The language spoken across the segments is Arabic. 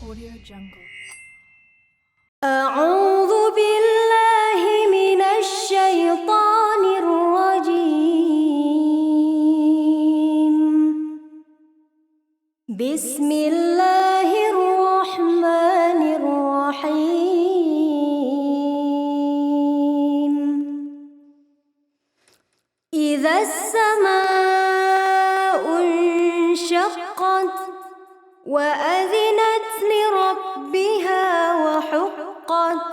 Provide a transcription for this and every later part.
Audio Jungle. أعوذ بالله من الشيطان الرجيم. بسم الله الرحمن الرحيم. إذا السماء انشقت وأذنت لربها وحقت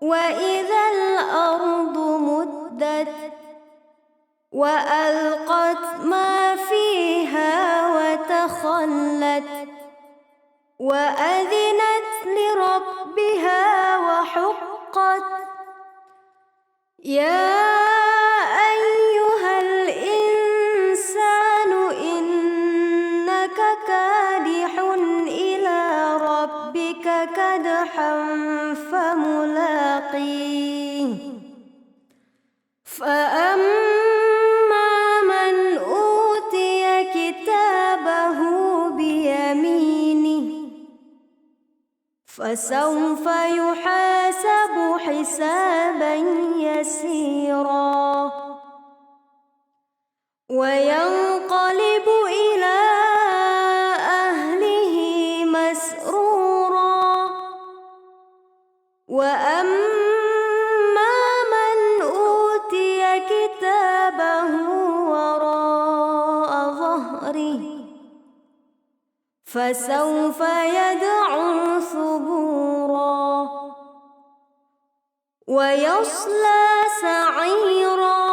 وإذا الأرض مدت وألقت ما فيها وتخلت وأذنت لربها وحقت يا أيها الإنسان إنك كادح إلى ربك كدحا فملاقيه فأما من أوتي كتابه بيمينه فسوف يحاسب حسابا يسيرا وينقلب إلى أهله مسرورا وأما من أوتي كتابه وراء ظهره فسوف يدعو ثبورا ويصلى سعيرا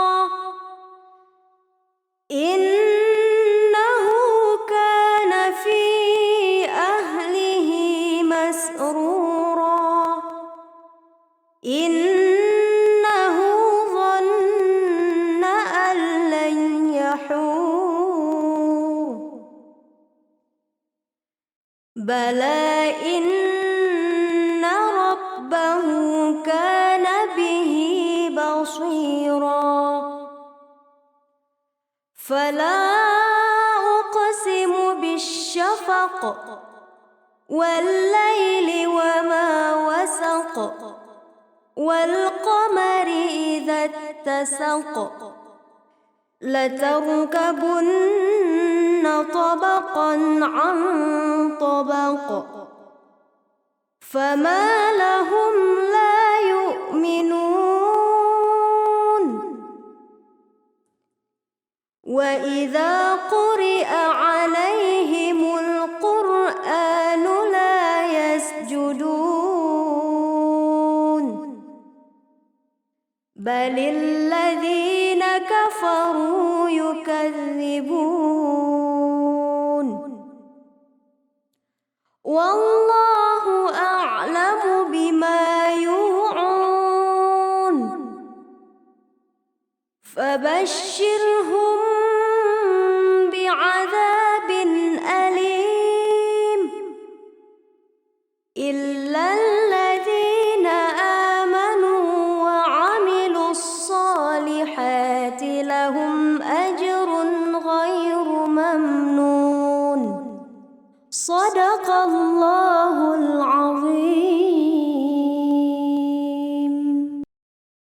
إنه كان في أهله مسرورا إنه ظن أن لن يحور بلى إن ربه كان به بصيرا فلا أقسم بالشفق والليل وما وسق والقمر إذا اتسق لتركبن طبقا عن طبق فما لهم لا يؤمنون وإذا قرئ عليهم القرآن لا يسجدون بل الذين كفروا يكذبون والله أعلم بما يوعون فبشرهم بعذاب أليم